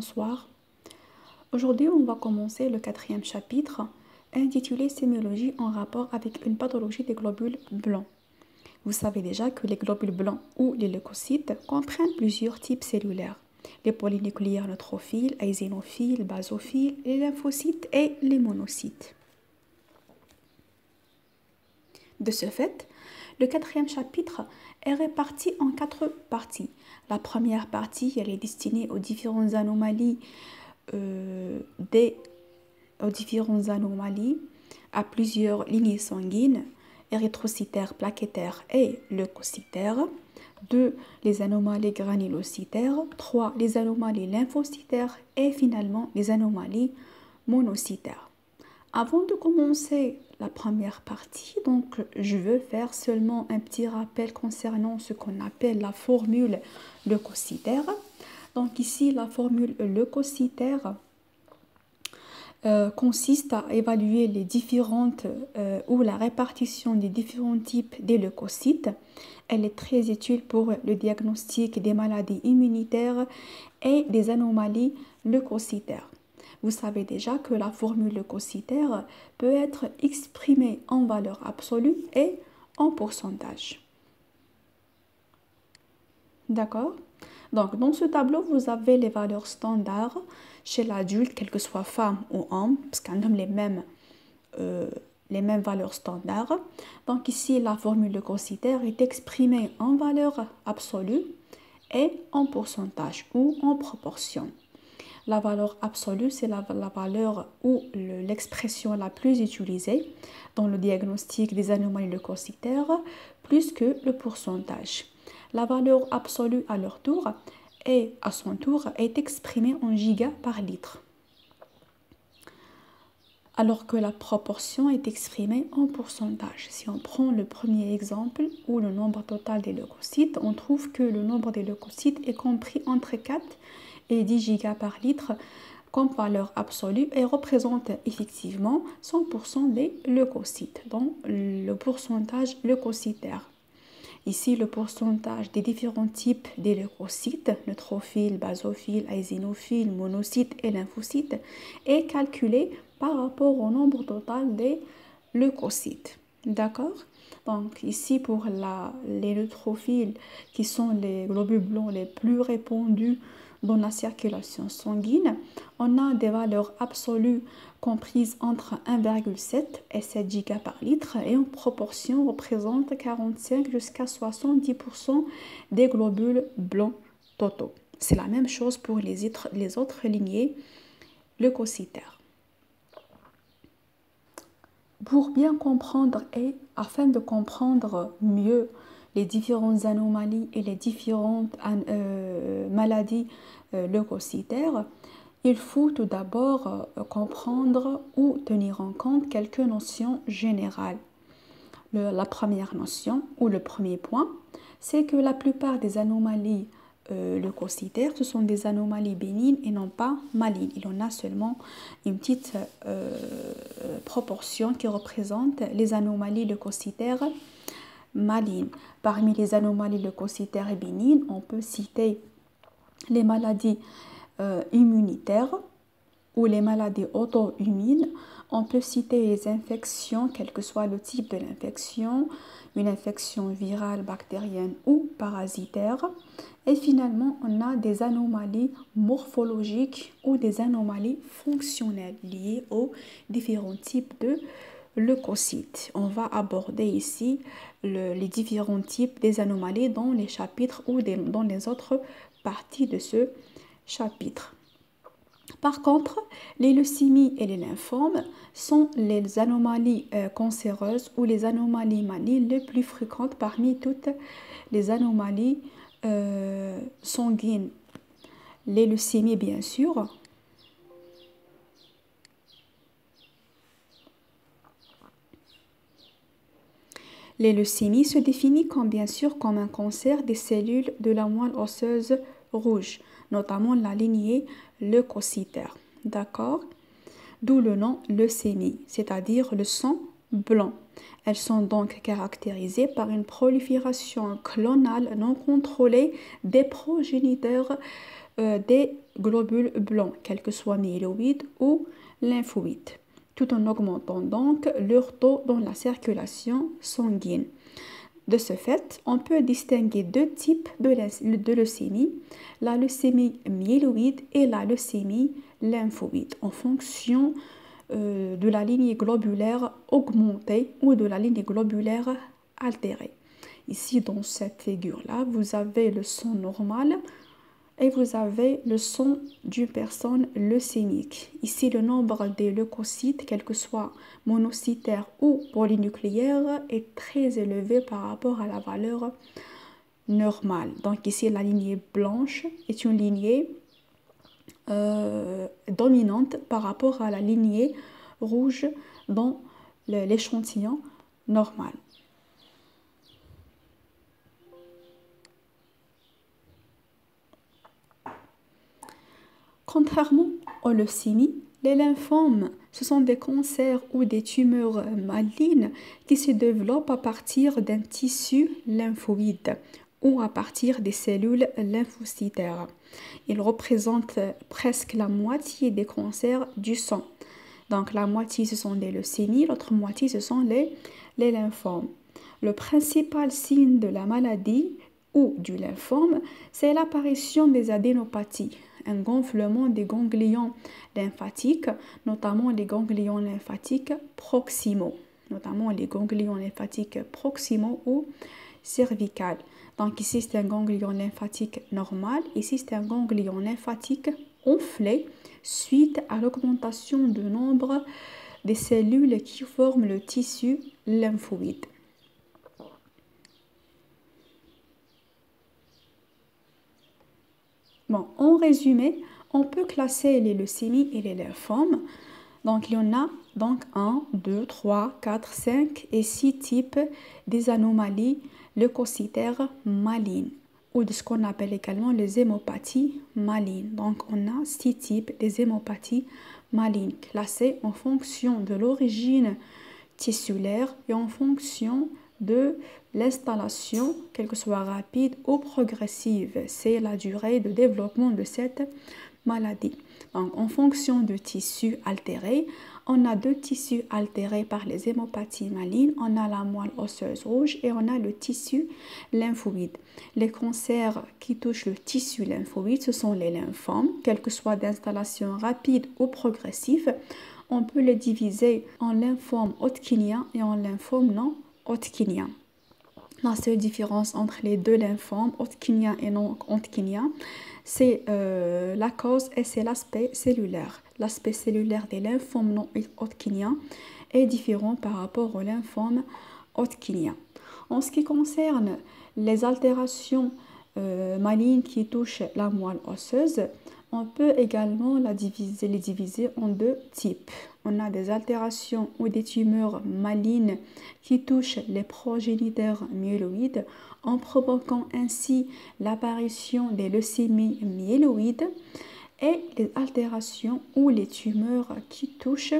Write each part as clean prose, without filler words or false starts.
bonsoir. Aujourd'hui, on va commencer le 4e chapitre intitulé Sémiologie en rapport avec une pathologie des globules blancs. Vous savez déjà que les globules blancs ou les leucocytes comprennent plusieurs types cellulaires. Les polynucléaires neutrophiles, eosinophiles, basophiles, les lymphocytes et les monocytes. De ce fait, le 4e chapitre est réparti en 4 parties. La première partie, elle est destinée aux différentes anomalies, à plusieurs lignées sanguines, érythrocytaires, plaquettaires et leucocytaires. 2. Les anomalies granulocytaires. 3. Les anomalies lymphocytaires. Et finalement, les anomalies monocytaires. Avant de commencer la première partie, donc je veux faire seulement un petit rappel concernant ce qu'on appelle la formule leucocytaire. Donc ici, la formule leucocytaire consiste à évaluer les différentes ou la répartition des différents types des leucocytes. Elle est très utile pour le diagnostic des maladies immunitaires et des anomalies leucocytaires. Vous savez déjà que la formule leucocytaire peut être exprimée en valeur absolue et en pourcentage. D'accord? Donc, dans ce tableau, vous avez les valeurs standards chez l'adulte, quelle que soit femme ou homme, parce qu'on a les mêmes valeurs standards. Donc, ici, la formule leucocytaire est exprimée en valeur absolue et en pourcentage ou en proportion. La valeur absolue, c'est la valeur ou l'expression la plus utilisée dans le diagnostic des anomalies leucocytaires, plus que le pourcentage. La valeur absolue à leur tour et à son tour est exprimée en gigas par litre, alors que la proportion est exprimée en pourcentage. Si on prend le premier exemple, où le nombre total des leucocytes, on trouve que le nombre des leucocytes est compris entre 4 et 10 gigas par litre comme valeur absolue et représente effectivement 100% des leucocytes, donc le pourcentage leucocytaire. Ici, le pourcentage des différents types des leucocytes, neutrophiles, basophiles, eosinophiles, monocytes et lymphocytes, est calculé par rapport au nombre total des leucocytes. D'accord? Donc ici, pour les neutrophiles, qui sont les globules blancs les plus répandus dans la circulation sanguine, on a des valeurs absolues comprises entre 1,7 et 7 gigas par litre et en proportion représente 45 jusqu'à 70% des globules blancs totaux. C'est la même chose pour les autres lignées leucocytaires. Pour bien comprendre et afin de comprendre mieux les différentes anomalies et les différentes maladies leucocytaires, il faut tout d'abord comprendre ou tenir en compte quelques notions générales. La première notion ou le premier point, c'est que la plupart des anomalies leucocytaires, ce sont des anomalies bénignes et non pas malignes. Il y en a seulement une petite proportion qui représente les anomalies leucocytaires malignes. Parmi les anomalies leucocytaires bénignes, on peut citer les maladies immunitaires ou les maladies auto-immunes. On peut citer les infections, quel que soit le type de l'infection, une infection virale, bactérienne ou parasitaire. Et finalement, on a des anomalies morphologiques ou des anomalies fonctionnelles liées aux différents types de leucocytes. On va aborder ici les différents types des anomalies dans les chapitres ou dans les autres parties de ce chapitre. Par contre, les leucémies et les lymphomes sont les anomalies cancéreuses ou les anomalies malignes les plus fréquentes parmi toutes les anomalies sanguines. Les leucémies, bien sûr. Les leucémies se définissent bien sûr comme un cancer des cellules de la moelle osseuse rouge, notamment la lignée leucocytaire. D'accord? D'où le nom leucémie, c'est-à-dire le sang blancs. Elles sont donc caractérisées par une prolifération clonale non contrôlée des progéniteurs des globules blancs, quels que soient myéloïdes ou lymphoïdes, tout en augmentant donc leur taux dans la circulation sanguine. De ce fait, on peut distinguer deux types de leucémie, la leucémie myéloïde et la leucémie lymphoïde, en fonction de la lignée globulaire augmentée ou de la lignée globulaire altérée. Ici, dans cette figure-là, vous avez le sang normal et vous avez le sang d'une personne leucémique. Ici, le nombre des leucocytes, quel que soit monocytaire ou polynucléaire, est très élevé par rapport à la valeur normale. Donc ici, la lignée blanche est une lignée dominante par rapport à la lignée rouge dans l'échantillon normal. Contrairement aux leucémies, les lymphomes, ce sont des cancers ou des tumeurs malignes qui se développent à partir d'un tissu lymphoïde ou à partir des cellules lymphocytaires. Ils représentent presque la moitié des cancers du sang. Donc la moitié, ce sont des leucémies, l'autre moitié, ce sont les lymphomes. Le principal signe de la maladie ou du lymphome, c'est l'apparition des adénopathies, un gonflement des ganglions lymphatiques, notamment les ganglions lymphatiques proximaux, ou cervicales. Donc ici, c'est un ganglion lymphatique normal, ici, c'est un ganglion lymphatique enflé suite à l'augmentation du nombre des cellules qui forment le tissu lymphoïde. Bon, en résumé, on peut classer les leucémies et les lymphomes. Donc, il y en a donc 1, 2, 3, 4, 5 et 6 types des anomalies leucocytaires malignes ou de ce qu'on appelle également les hémopathies malignes. Donc, on a 6 types des hémopathies malignes classées en fonction de l'origine tissulaire et en fonction de l'installation, qu'elle soit rapide ou progressive. C'est la durée de développement de cette maladie. Donc, en fonction du tissu altéré, on a deux tissus altérés par les hémopathies malignes. On a la moelle osseuse rouge et on a le tissu lymphoïde. Les cancers qui touchent le tissu lymphoïde, ce sont les lymphomes, quelle que soit d'installation rapide ou progressive. On peut les diviser en lymphome hodgkinien et en lymphome non hodgkinien. La seule différence entre les deux lymphomes, hodgkinien et non hodgkinien, c'est la cause et c'est l'aspect cellulaire. L'aspect cellulaire des lymphomes non hodgkiniens est différent par rapport aux lymphomes hodgkiniens. En ce qui concerne les altérations malignes qui touchent la moelle osseuse, on peut également les diviser en deux types. On a des altérations ou des tumeurs malignes qui touchent les progéniteurs myéloïdes en provoquant ainsi l'apparition des leucémies myéloïdes et les altérations ou les tumeurs qui touchent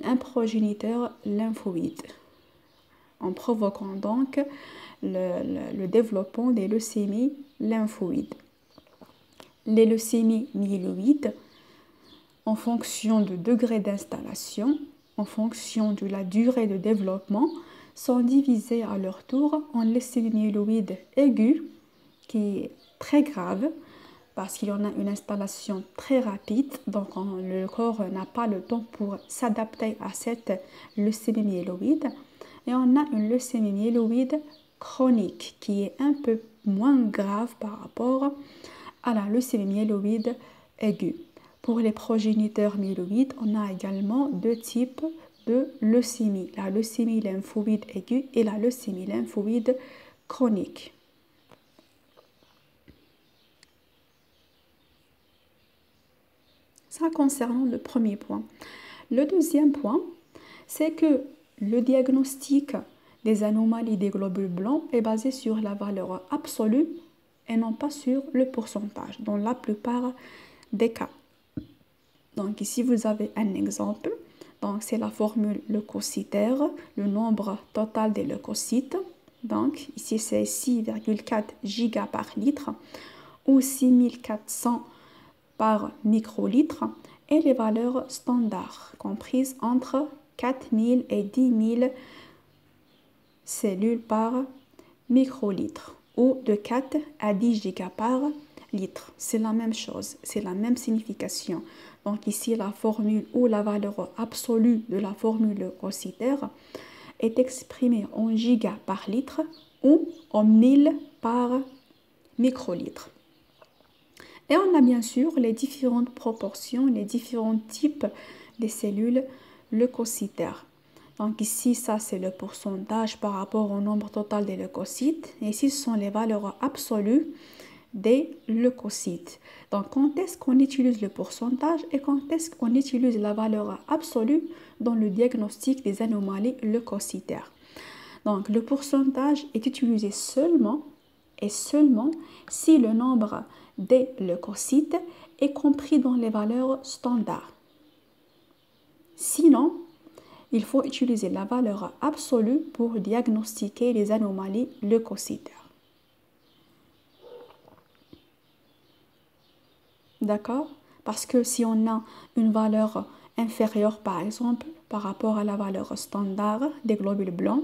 un progéniteur lymphoïde en provoquant donc le développement des leucémies lymphoïdes. Les leucémies myéloïdes, en fonction du degré d'installation, en fonction de la durée de développement, sont divisées à leur tour en leucémie myéloïde aiguë, qui est très grave, parce qu'il y en a une installation très rapide, donc le corps n'a pas le temps pour s'adapter à cette leucémie myéloïde. Et on a une leucémie myéloïde chronique, qui est un peu moins grave par rapport à la leucémie myéloïde aiguë. Pour les progéniteurs myéloïdes, on a également deux types de leucémie, la leucémie lymphoïde aiguë et la leucémie lymphoïde chronique. Ça concernant le premier point. Le deuxième point, c'est que le diagnostic des anomalies des globules blancs est basé sur la valeur absolue et non pas sur le pourcentage, dans la plupart des cas. Donc ici, vous avez un exemple. Donc, c'est la formule leucocytaire, le nombre total des leucocytes. Donc, ici, c'est 6,4 giga par litre ou 6400 par microlitre. Et les valeurs standards, comprises entre 4000 et 10 000 cellules par microlitre ou de 4 à 10 giga par litre. C'est la même chose, c'est la même signification. Donc ici, la formule ou la valeur absolue de la formule leucocytaire est exprimée en giga par litre ou en 1000 par microlitre. Et on a bien sûr les différentes proportions, les différents types de cellules leucocytaires. Donc ici, ça c'est le pourcentage par rapport au nombre total des leucocytes. Et ici, ce sont les valeurs absolues des leucocytes. Donc quand est-ce qu'on utilise le pourcentage et quand est-ce qu'on utilise la valeur absolue dans le diagnostic des anomalies leucocytaires? Donc le pourcentage est utilisé seulement si le nombre des leucocytes est compris dans les valeurs standards. Sinon, il faut utiliser la valeur absolue pour diagnostiquer les anomalies leucocytaires. D'accord? Parce que si on a une valeur inférieure, par exemple, par rapport à la valeur standard des globules blancs,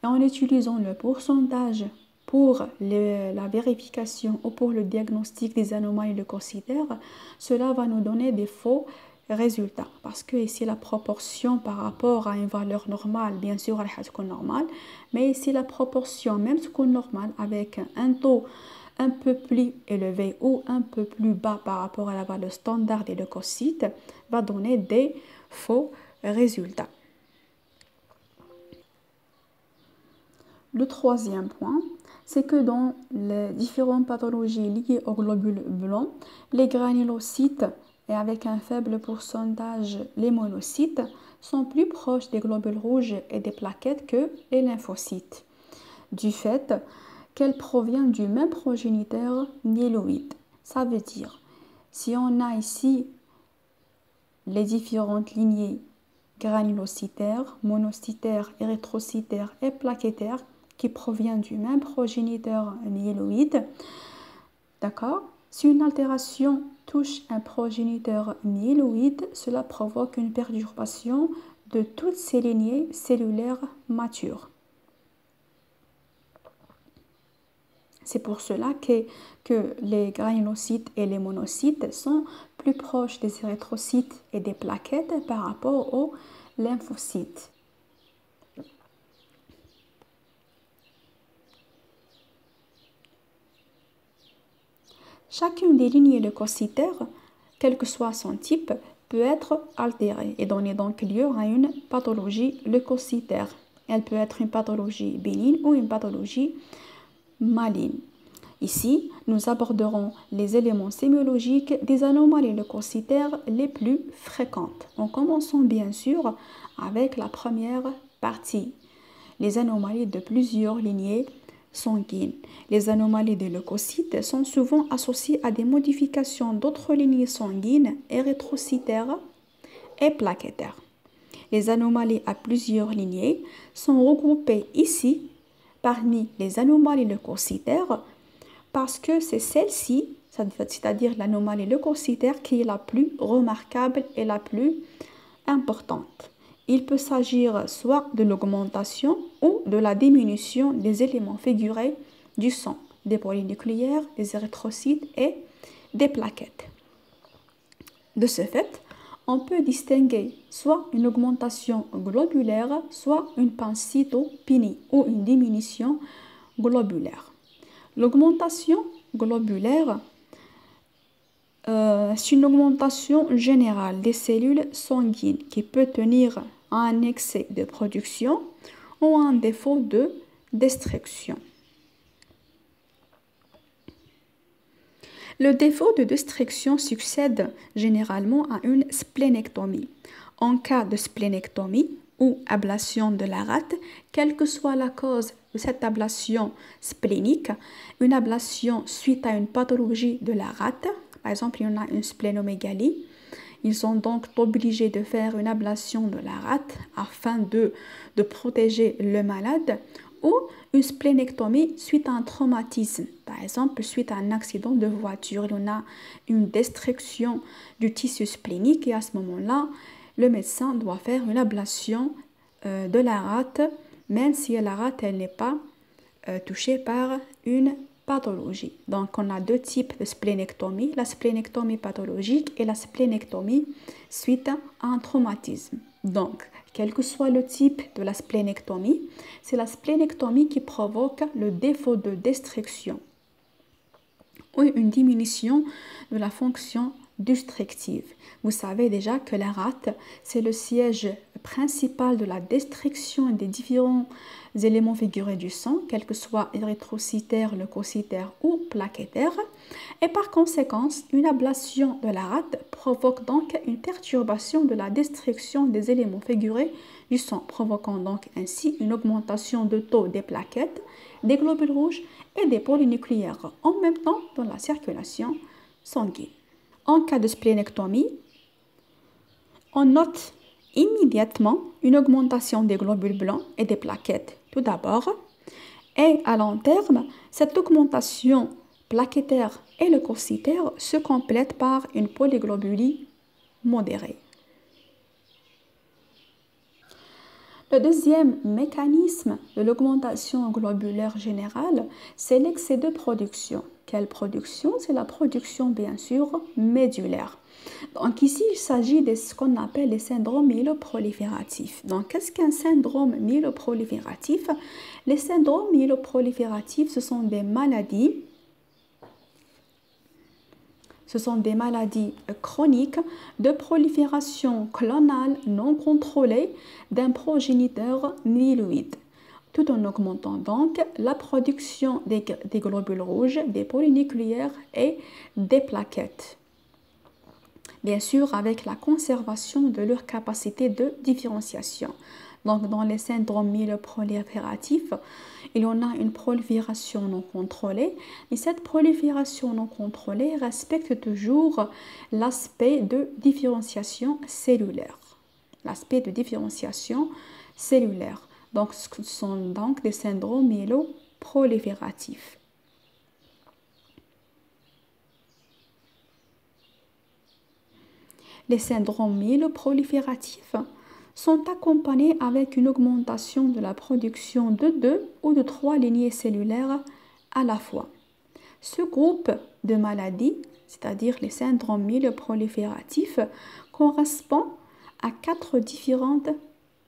et en utilisant le pourcentage pour la vérification ou pour le diagnostic des anomalies leucocytaires, cela va nous donner des faux résultats. Parce que ici, la proportion par rapport à une valeur normale, bien sûr, elle est normale, mais ici, la proportion, même ce qu'on est normal, avec un taux un peu plus élevé ou un peu plus bas par rapport à la valeur standard des leucocytes, va donner des faux résultats. Le troisième point, c'est que dans les différentes pathologies liées aux globules blancs, les granulocytes et avec un faible pourcentage les monocytes sont plus proches des globules rouges et des plaquettes que les lymphocytes, du fait qu'elles proviennent du même progéniteur myéloïde. Ça veut dire, si on a ici les différentes lignées granulocytaires, monocytaires, érythrocytaires et plaquettaires qui proviennent du même progéniteur myéloïde, d'accord? Si une altération touche un progéniteur myéloïde, cela provoque une perturbation de toutes ces lignées cellulaires matures. C'est pour cela que les granulocytes et les monocytes sont plus proches des érythrocytes et des plaquettes par rapport aux lymphocytes. Chacune des lignées leucocytaires, quel que soit son type, peut être altérée et donner donc lieu à une pathologie leucocytaire. Elle peut être une pathologie bénigne ou une pathologie maligne. Ici, nous aborderons les éléments sémiologiques des anomalies leucocytaires les plus fréquentes. En commençant bien sûr avec la première partie, les anomalies de plusieurs lignées sanguines. Les anomalies des leucocytes sont souvent associées à des modifications d'autres lignées sanguines, érythrocytaires et plaquettaires. Les anomalies à plusieurs lignées sont regroupées ici parmi les anomalies leucocytaires parce que c'est celle-ci, c'est-à-dire l'anomalie leucocytaire, qui est la plus remarquable et la plus importante. Il peut s'agir soit de l'augmentation ou de la diminution des éléments figurés du sang, des polynucléaires, des érythrocytes et des plaquettes. De ce fait, on peut distinguer soit une augmentation globulaire, soit une pancytopénie ou une diminution globulaire. L'augmentation globulaire, c'est une augmentation générale des cellules sanguines qui peut tenir à un excès de production ou à un défaut de destruction. Le défaut de destruction succède généralement à une splénectomie. En cas de splénectomie ou ablation de la rate, quelle que soit la cause de cette ablation splénique, une ablation suite à une pathologie de la rate, par exemple il y en a une splénomégalie, Ils sont donc obligés de faire une ablation de la rate afin de protéger le malade, ou une splénectomie suite à un traumatisme. Par exemple, suite à un accident de voiture, il y en a une destruction du tissu splénique et à ce moment-là, le médecin doit faire une ablation de la rate, même si la rate elle n'est pas touchée par une pathologie. Donc, on a deux types de splénectomie, la splénectomie pathologique et la splénectomie suite à un traumatisme. Donc, quel que soit le type de la splénectomie, c'est la splénectomie qui provoque le défaut de destruction ou une diminution de la fonction destructive. Vous savez déjà que la rate, c'est le siège principal de la destruction des différents éléments figurés du sang, quels que soient érythrocytaires, leucocytaires ou plaquettaires. Et par conséquent, une ablation de la rate provoque donc une perturbation de la destruction des éléments figurés du sang, provoquant donc ainsi une augmentation de taux des plaquettes, des globules rouges et des polynucléaires en même temps dans la circulation sanguine. En cas de splénectomie, on note immédiatement une augmentation des globules blancs et des plaquettes tout d'abord, et à long terme, cette augmentation plaquettaire et leucocytaire se complète par une polyglobulie modérée. Le deuxième mécanisme de l'augmentation globulaire générale, c'est l'excès de production. Quelle production? C'est la production, bien sûr, médulaire. Donc ici, il s'agit de ce qu'on appelle les syndromes myéloprolifératifs. Donc, qu'est-ce qu'un syndrome myéloprolifératif? Les syndromes myéloprolifératifs, ce sont des maladies chroniques de prolifération clonale non contrôlée d'un progéniteur myéloïde, tout en augmentant donc la production des globules rouges, des polynucléaires et des plaquettes. Bien sûr, avec la conservation de leur capacité de différenciation. Donc, dans les syndromes myéloprolifératifs, il y en a une prolifération non contrôlée, et cette prolifération non contrôlée respecte toujours l'aspect de différenciation cellulaire. L'aspect de différenciation cellulaire. Donc, ce sont donc des syndromes myéloprolifératifs. Les syndromes myéloprolifératifs sont accompagnés avec une augmentation de la production de 2 ou de 3 lignées cellulaires à la fois. Ce groupe de maladies, c'est-à-dire les syndromes myéloprolifératifs, correspond à 4 différentes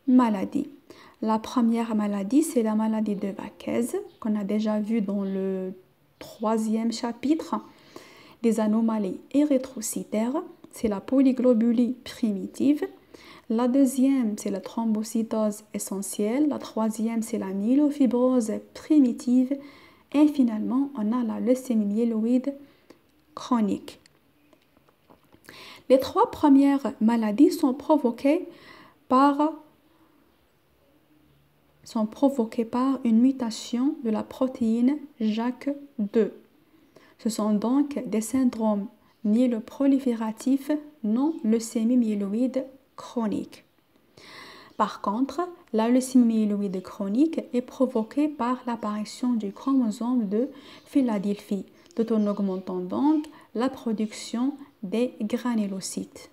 maladies. La première maladie, c'est la maladie de Vaquez, qu'on a déjà vu dans le 3e chapitre, des anomalies érythrocytaires. C'est la polyglobulie primitive. La deuxième, c'est la thrombocytose essentielle. La troisième, c'est la myélofibrose primitive. Et finalement, on a la leucémie myéloïde chronique. Les 3 premières maladies sont provoquées par une mutation de la protéine JAK2. Ce sont donc des syndromes myéloprolifératifs non leucémie myéloïde chronique. Par contre, la leucémie myéloïde chronique est provoquée par l'apparition du chromosome de Philadelphie, tout en augmentant donc la production des granulocytes.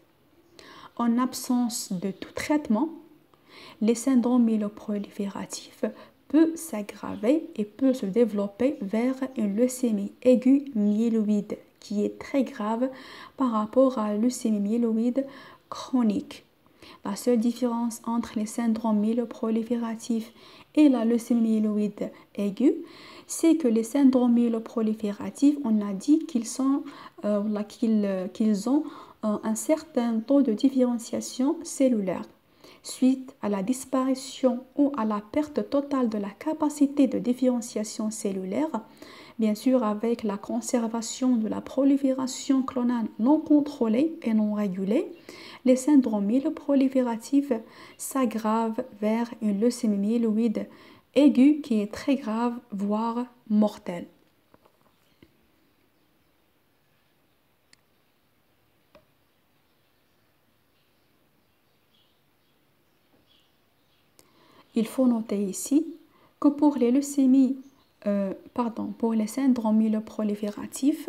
En absence de tout traitement, les syndromes myéloprolifératifs peuvent s'aggraver et peut se développer vers une leucémie aiguë myéloïde qui est très grave par rapport à la leucémie myéloïde chronique. La seule différence entre les syndromes myéloprolifératifs et la leucémie myéloïde aiguë, c'est que les syndromes myéloprolifératifs, on a dit qu'ils ont un certain taux de différenciation cellulaire. Suite à la disparition ou à la perte totale de la capacité de différenciation cellulaire, bien sûr avec la conservation de la prolifération clonale non contrôlée et non régulée, les syndromes myéloprolifératifs s'aggravent vers une leucémie myéloïde aiguë qui est très grave, voire mortelle. il faut noter ici que pour les leucémies, pour les syndromes myeloprolifératifs,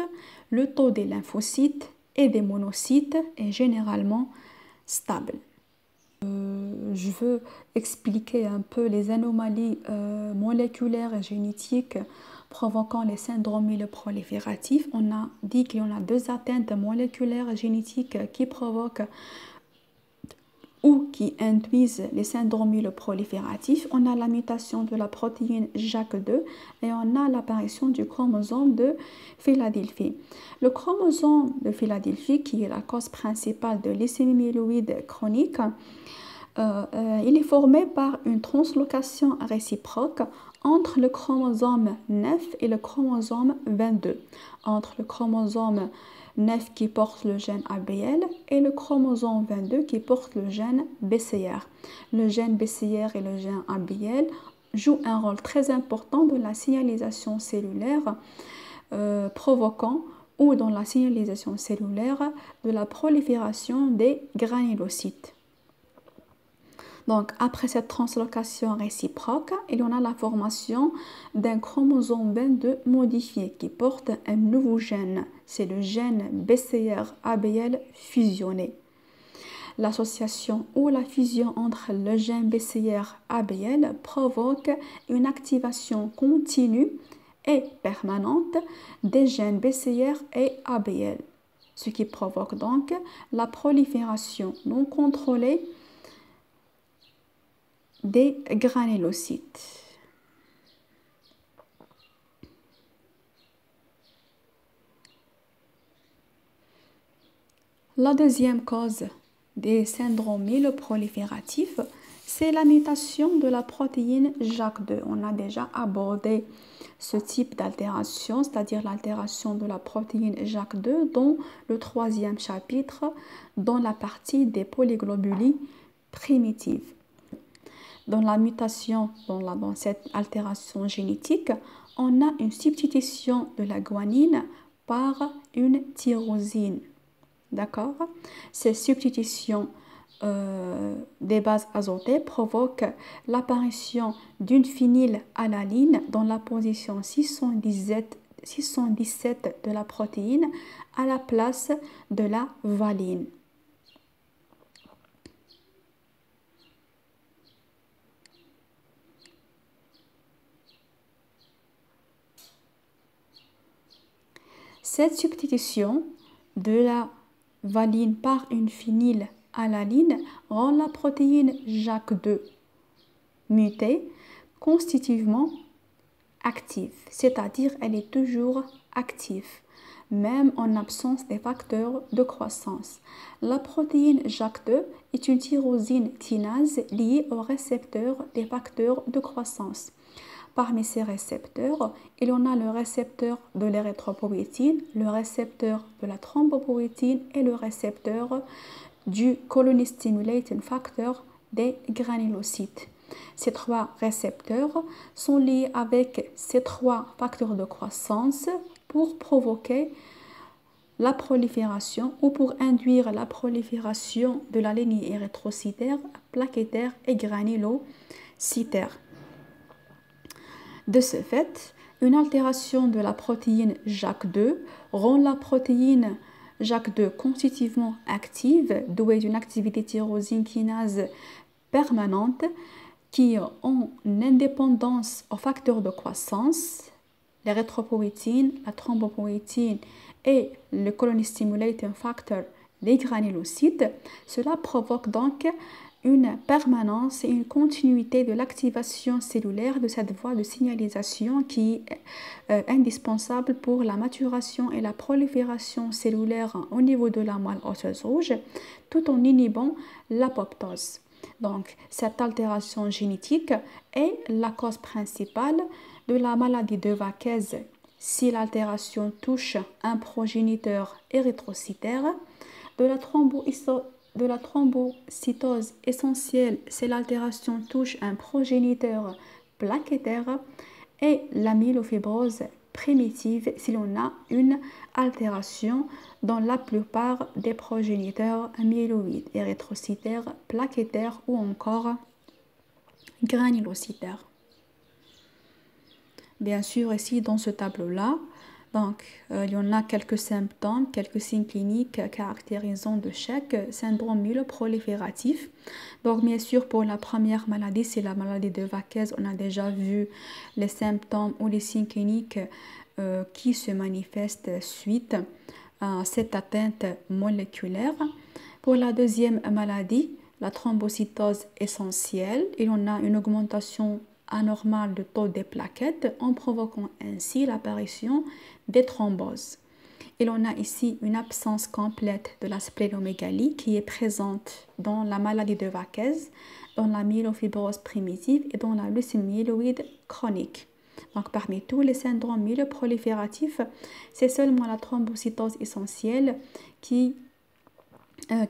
le taux des lymphocytes et des monocytes est généralement stable. Je veux expliquer un peu les anomalies moléculaires et génétiques provoquant les syndromes myeloprolifératifs. On a dit qu'il y en a deux atteintes moléculaires et génétiques qui provoquent ou qui induisent les syndromes myeloprolifératifs. On a la mutation de la protéine JAK2 et on a l'apparition du chromosome de Philadelphie. Le chromosome de Philadelphie, qui est la cause principale de leucémie myéloïde chronique, il est formé par une translocation réciproque entre le chromosome 9 et le chromosome 22, entre le chromosome 9 qui porte le gène ABL et le chromosome 22 qui porte le gène BCR. Le gène BCR et le gène ABL jouent un rôle très important dans la signalisation cellulaire provoquant ou dans la signalisation cellulaire de la prolifération des granulocytes. Donc, après cette translocation réciproque, il y en a la formation d'un chromosome 22 modifié qui porte un nouveau gène. C'est le gène BCR-ABL fusionné. L'association ou la fusion entre le gène BCR-ABL provoque une activation continue et permanente des gènes BCR et ABL, ce qui provoque donc la prolifération non contrôlée des granulocytes. La deuxième cause des syndromes myeloprolifératifs, c'est la mutation de la protéine JAK2. On a déjà abordé ce type d'altération, c'est-à-dire l'altération de la protéine JAK2 dans le troisième chapitre, dans la partie des polyglobulies primitives. Dans la mutation, dans cette altération génétique, on a une substitution de la guanine par une tyrosine. D'accord? Cette substitution des bases azotées provoque l'apparition d'une phénylalanine dans la position 617 de la protéine à la place de la valine. Cette substitution de la valine par une phénylalanine rend la protéine JAK2 mutée constitutivement active, c'est-à-dire elle est toujours active, même en absence des facteurs de croissance. La protéine JAK2 est une tyrosine kinase liée au récepteur des facteurs de croissance. Parmi ces récepteurs, il y en a le récepteur de l'érythropoïétine, le récepteur de la thrombopoïétine et le récepteur du colony stimulating factor des granulocytes. Ces trois récepteurs sont liés avec ces trois facteurs de croissance pour provoquer la prolifération ou pour induire la prolifération de la lignée érythrocytaire, plaquettaire et granulocytaire. De ce fait, une altération de la protéine JAK2 rend la protéine JAK2 constitutivement active, douée d'une activité tyrosine kinase permanente qui ont une indépendance aux facteurs de croissance, l'érythropoïétine, la thrombopoïétine et le colony stimulating factor des granulocytes. Cela provoque donc une permanence et une continuité de l'activation cellulaire de cette voie de signalisation qui est indispensable pour la maturation et la prolifération cellulaire au niveau de la moelle osseuse rouge, tout en inhibant l'apoptose. Donc, cette altération génétique est la cause principale de la maladie de Vaquez si l'altération touche un progéniteur érythrocytaire, de la thrombocytose essentielle si l'altération touche un progéniteur plaquettaire et la myélofibrose primitive si l'on a une altération dans la plupart des progéniteurs myéloïdes, érythrocytaires, plaquettaires ou encore granulocytaire. Bien sûr, ici dans ce tableau-là, donc, il y en a quelques symptômes, quelques signes cliniques caractérisants de chaque syndrome myeloprolifératif. Donc, bien sûr, pour la première maladie, c'est la maladie de Vaquez. On a déjà vu les symptômes ou les signes cliniques qui se manifestent suite à cette atteinte moléculaire. Pour la deuxième maladie, la thrombocytose essentielle, il y en a une augmentation anormale de taux des plaquettes en provoquant ainsi l'apparition des thromboses. Il en a ici une absence complète de la splénomégalie qui est présente dans la maladie de Vaquez, dans la myélofibrose primitive et dans la leucémie myéloïde chronique. Donc, parmi tous les syndromes myeloprolifératifs, c'est seulement la thrombocytose essentielle qui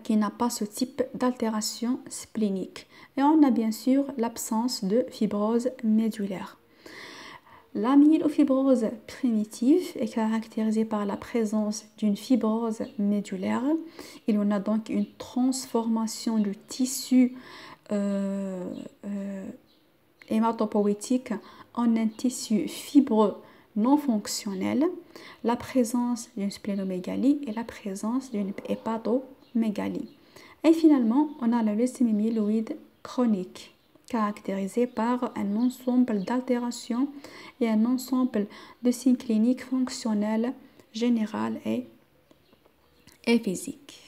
n'a pas ce type d'altération splénique. Et on a bien sûr l'absence de fibrose médulaire. La myélofibrose primitive est caractérisée par la présence d'une fibrose médulaire. Il y en a donc une transformation du tissu hématopoïétique en un tissu fibreux non fonctionnel, la présence d'une splénomégalie et la présence d'une hépatomégalie. Et finalement, on a la leucémie myéloïde chronique, caractérisée par un ensemble d'altérations et un ensemble de signes cliniques fonctionnels, généraux et physiques.